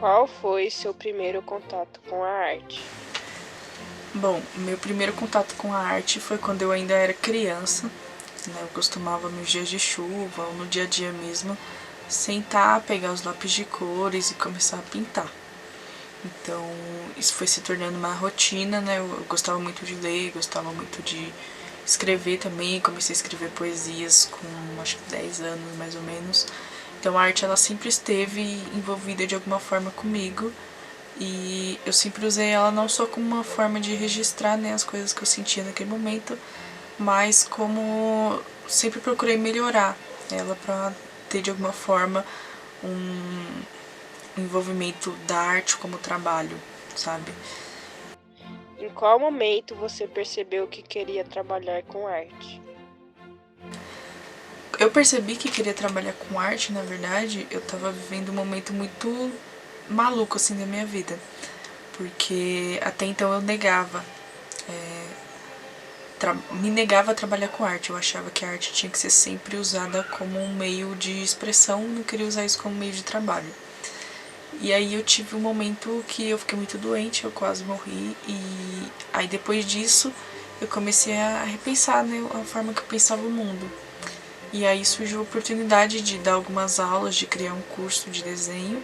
Qual foi seu primeiro contato com a arte? Bom, meu primeiro contato com a arte foi quando eu ainda era criança, né? Eu costumava nos dias de chuva ou no dia a dia mesmo sentar, pegar os lápis de cores e começar a pintar. Então, isso foi se tornando uma rotina, né? Eu gostava muito de ler, gostava muito de escrever também. Comecei a escrever poesias com acho que 10 anos mais ou menos. Então, a arte ela sempre esteve envolvida de alguma forma comigo. E eu sempre usei ela não só como uma forma de registrar, né, as coisas que eu sentia naquele momento, mas como sempre procurei melhorar ela para ter de alguma forma um envolvimento da arte como trabalho, sabe? Em qual momento você percebeu que queria trabalhar com arte? Eu percebi que queria trabalhar com arte, na verdade, eu tava vivendo um momento muito maluco assim da minha vida, porque até então eu negava me negava a trabalhar com arte. Eu achava que a arte tinha que ser sempre usada como um meio de expressão, não queria usar isso como meio de trabalho. E aí eu tive um momento que eu fiquei muito doente, eu quase morri, e aí depois disso eu comecei a repensar, né, a forma que eu pensava o mundo. E aí surgiu a oportunidade de dar algumas aulas, de criar um curso de desenho,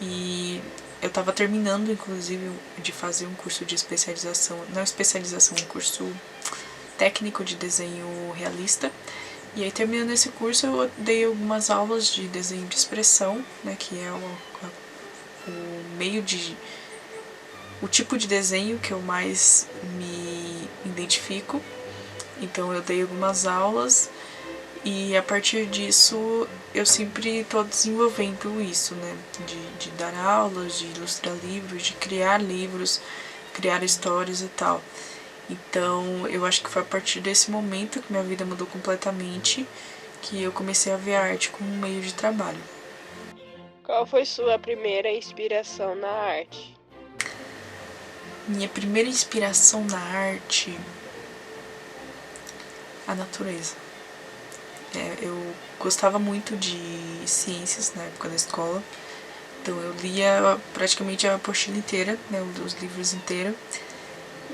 e eu estava terminando, inclusive, de fazer um curso de especialização, não especialização, um curso técnico de desenho realista. E aí, terminando esse curso, eu dei algumas aulas de desenho de expressão, né, que é o meio de... o tipo de desenho que eu mais me identifico. Então, eu dei algumas aulas e a partir disso eu sempre estou desenvolvendo isso, né, de dar aulas, de ilustrar livros, de criar livros, criar histórias e tal. Então, eu acho que foi a partir desse momento que minha vida mudou completamente, que eu comecei a ver a arte como um meio de trabalho. Qual foi sua primeira inspiração na arte? Minha primeira inspiração na arte, a natureza. Eu gostava muito de ciências na época da escola, então eu lia praticamente a apostila inteira, né, os livros inteiros.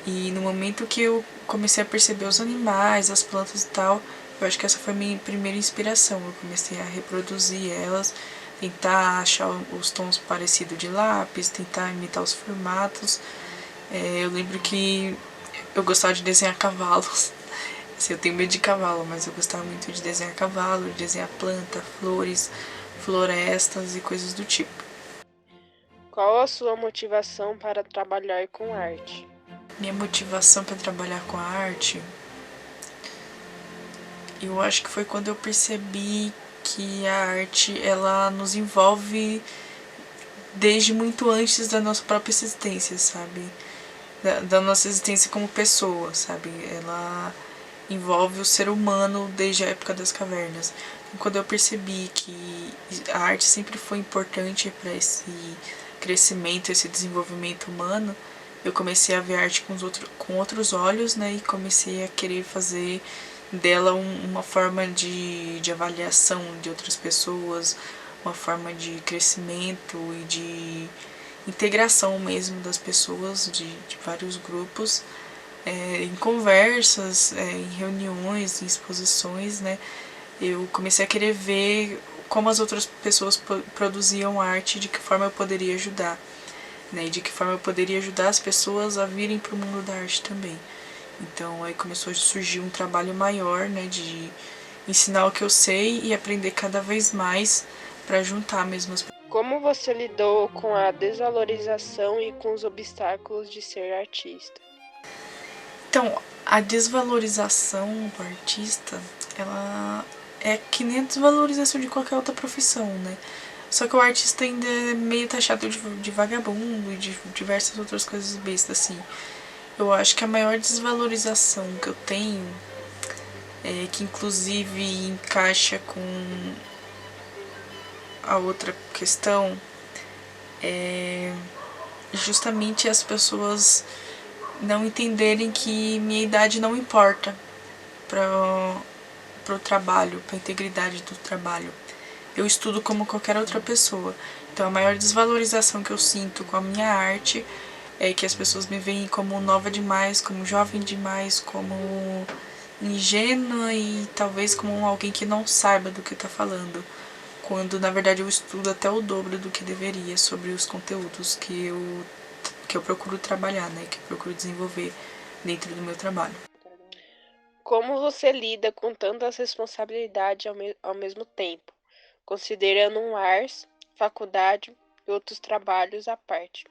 E no momento que eu comecei a perceber os animais, as plantas e tal, eu acho que essa foi a minha primeira inspiração. Eu comecei a reproduzir elas, tentar achar os tons parecidos de lápis, tentar imitar os formatos. Eu lembro que eu gostava de desenhar cavalos. Assim, eu tenho medo de cavalo, mas eu gostava muito de desenhar cavalo, de desenhar planta, flores, florestas e coisas do tipo. Qual a sua motivação para trabalhar com arte? Minha motivação para trabalhar com a arte, eu acho que foi quando eu percebi que a arte ela nos envolve desde muito antes da nossa própria existência, sabe? Da nossa existência como pessoa, sabe? Ela envolve o ser humano desde a época das cavernas. Então, quando eu percebi que a arte sempre foi importante para esse crescimento, esse desenvolvimento humano, eu comecei a ver a arte com outros olhos, né? E comecei a querer fazer dela uma forma de avaliação de outras pessoas, uma forma de crescimento e de integração mesmo das pessoas, de vários grupos, em conversas, em reuniões, em exposições, né? Eu comecei a querer ver como as outras pessoas produziam arte, de que forma eu poderia ajudar, né? E de que forma eu poderia ajudar as pessoas a virem para o mundo da arte também. Então aí começou a surgir um trabalho maior, né, de ensinar o que eu sei e aprender cada vez mais para juntar mesmo as pessoas. Como você lidou com a desvalorização e com os obstáculos de ser artista? Então, a desvalorização do artista, ela é que nem a desvalorização de qualquer outra profissão, né? Só que o artista ainda é meio taxado de vagabundo e de diversas outras coisas bestas, assim. Eu acho que a maior desvalorização que eu tenho, que inclusive encaixa com a outra questão, é justamente as pessoas não entenderem que minha idade não importa para o trabalho, para a integridade do trabalho. eu estudo como qualquer outra pessoa. Então a maior desvalorização que eu sinto com a minha arte é que as pessoas me veem como nova demais, como jovem demais, como ingênua e talvez como alguém que não saiba do que está falando, quando na verdade eu estudo até o dobro do que deveria sobre os conteúdos que eu procuro trabalhar, né, que eu procuro desenvolver dentro do meu trabalho. Como você lida com tantas responsabilidades ao mesmo tempo, considerando um ARS, faculdade e outros trabalhos à parte?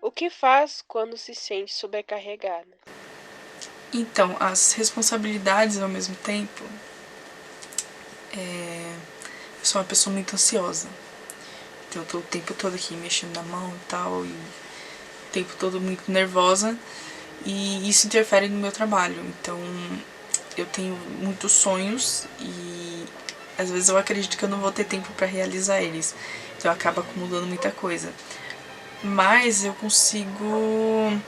O que faz quando se sente sobrecarregada? Então, as responsabilidades ao mesmo tempo, eu sou uma pessoa muito ansiosa. Então eu tô o tempo todo aqui mexendo na mão e tal, e o tempo todo muito nervosa, e isso interfere no meu trabalho. Então eu tenho muitos sonhos e às vezes eu acredito que eu não vou ter tempo para realizar eles. Então acaba acumulando muita coisa. Mas eu consigo...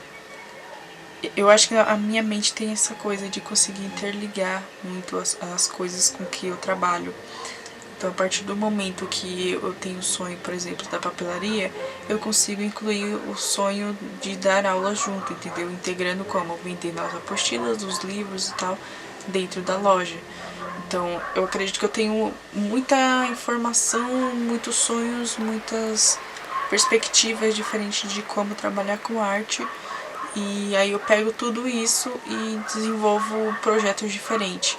Eu acho que a minha mente tem essa coisa de conseguir interligar muito as coisas com que eu trabalho. Então, a partir do momento que eu tenho o sonho, por exemplo, da papelaria, eu consigo incluir o sonho de dar aula junto, entendeu? Integrando como vendendo as apostilas, os livros e tal, dentro da loja. Então, eu acredito que eu tenho muita informação, muitos sonhos, muitas perspectivas diferentes de como trabalhar com arte. E aí eu pego tudo isso e desenvolvo projetos diferentes.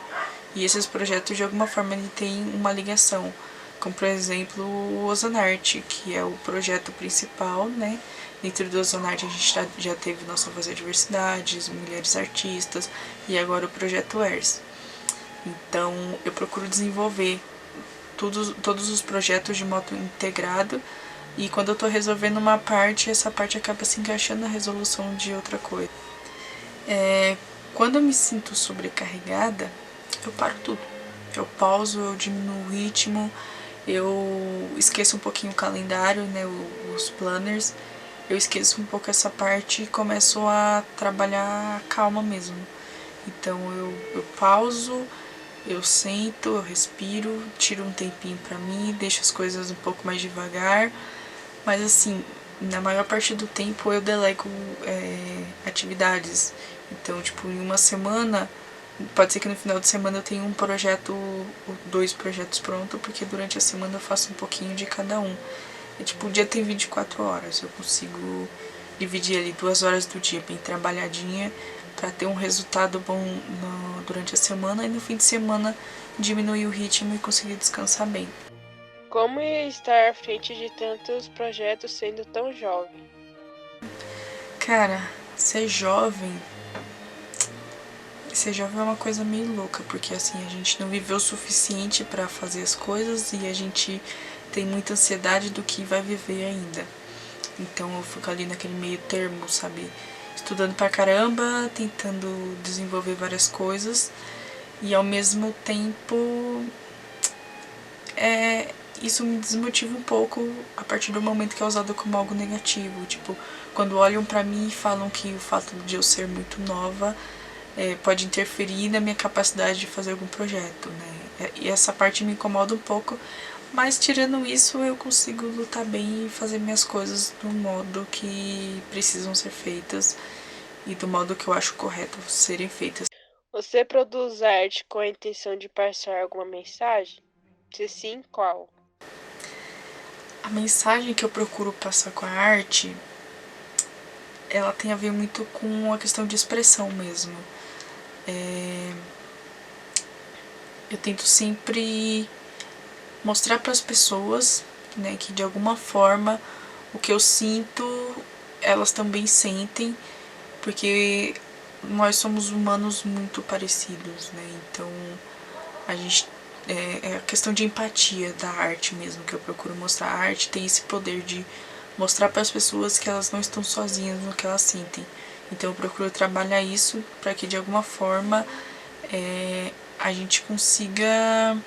E esses projetos de alguma forma ele tem uma ligação, como por exemplo o Ozonarte, que é o projeto principal, né? Dentro do Ozonarte a gente já teve Nossa Voz da Diversidades, Mulheres Artistas e agora o projeto ERS. Então eu procuro desenvolver todos os projetos de modo integrado, e quando eu tô resolvendo uma parte, essa parte acaba se encaixando na resolução de outra coisa. Quando eu me sinto sobrecarregada, eu paro tudo. Eu pauso, eu diminuo o ritmo, eu esqueço um pouquinho o calendário, né, os planners. Eu esqueço um pouco essa parte e começo a trabalhar calma mesmo. Então eu pauso, eu sento, eu respiro, tiro um tempinho pra mim, deixo as coisas um pouco mais devagar. Mas assim, na maior parte do tempo eu delego atividades. Então, tipo, em uma semana, pode ser que no final de semana eu tenha um projeto, ou 2 projetos prontos, porque durante a semana eu faço um pouquinho de cada um. É tipo, o dia tem 24 horas, eu consigo dividir ali 2 horas do dia bem trabalhadinha para ter um resultado bom durante a semana, e no fim de semana diminuir o ritmo e conseguir descansar bem. Como é estar à frente de tantos projetos sendo tão jovem? Cara, ser jovem é uma coisa meio louca, porque assim, a gente não viveu o suficiente para fazer as coisas e a gente tem muita ansiedade do que vai viver ainda. Então eu fico ali naquele meio termo, sabe? Estudando pra caramba, tentando desenvolver várias coisas e ao mesmo tempo isso me desmotiva um pouco a partir do momento que é usado como algo negativo. Tipo, quando olham pra mim e falam que o fato de eu ser muito nova pode interferir na minha capacidade de fazer algum projeto, né? E essa parte me incomoda um pouco, mas tirando isso eu consigo lutar bem e fazer minhas coisas do modo que precisam ser feitas e do modo que eu acho correto serem feitas. Você produz arte com a intenção de passar alguma mensagem? Se sim, qual? A mensagem que eu procuro passar com a arte, ela tem a ver muito com a questão de expressão mesmo. Eu tento sempre mostrar para as pessoas, né, que de alguma forma o que eu sinto, elas também sentem, porque nós somos humanos muito parecidos, né? Então a gente é a questão de empatia da arte mesmo que eu procuro mostrar. A arte tem esse poder de mostrar para as pessoas que elas não estão sozinhas no que elas sentem. Então eu procuro trabalhar isso para que de alguma forma a gente consiga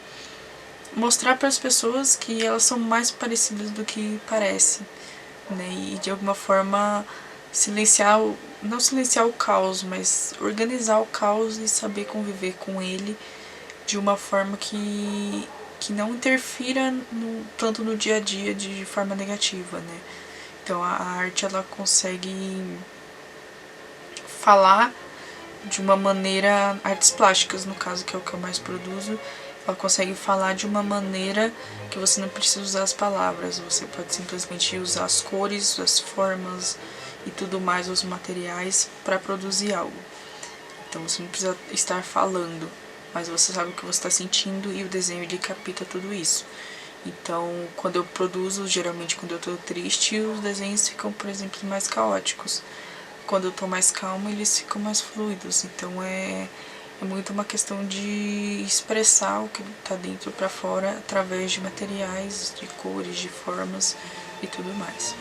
mostrar para as pessoas que elas são mais parecidas do que parece, né? E de alguma forma silenciar, não silenciar o caos, mas organizar o caos e saber conviver com ele de uma forma que que não interfira tanto no dia a dia de forma negativa, né? Então a arte ela consegue falar de uma maneira, artes plásticas no caso, que é o que eu mais produzo, ela consegue falar de uma maneira que você não precisa usar as palavras, você pode simplesmente usar as cores, as formas e tudo mais, os materiais para produzir algo. Então você não precisa estar falando, mas você sabe o que você está sentindo e o desenho ele capta tudo isso. Então, quando eu produzo, geralmente quando eu tô triste, os desenhos ficam, por exemplo, mais caóticos. Quando eu tô mais calma, eles ficam mais fluidos. Então é muito uma questão de expressar o que tá dentro para fora através de materiais, de cores, de formas e tudo mais.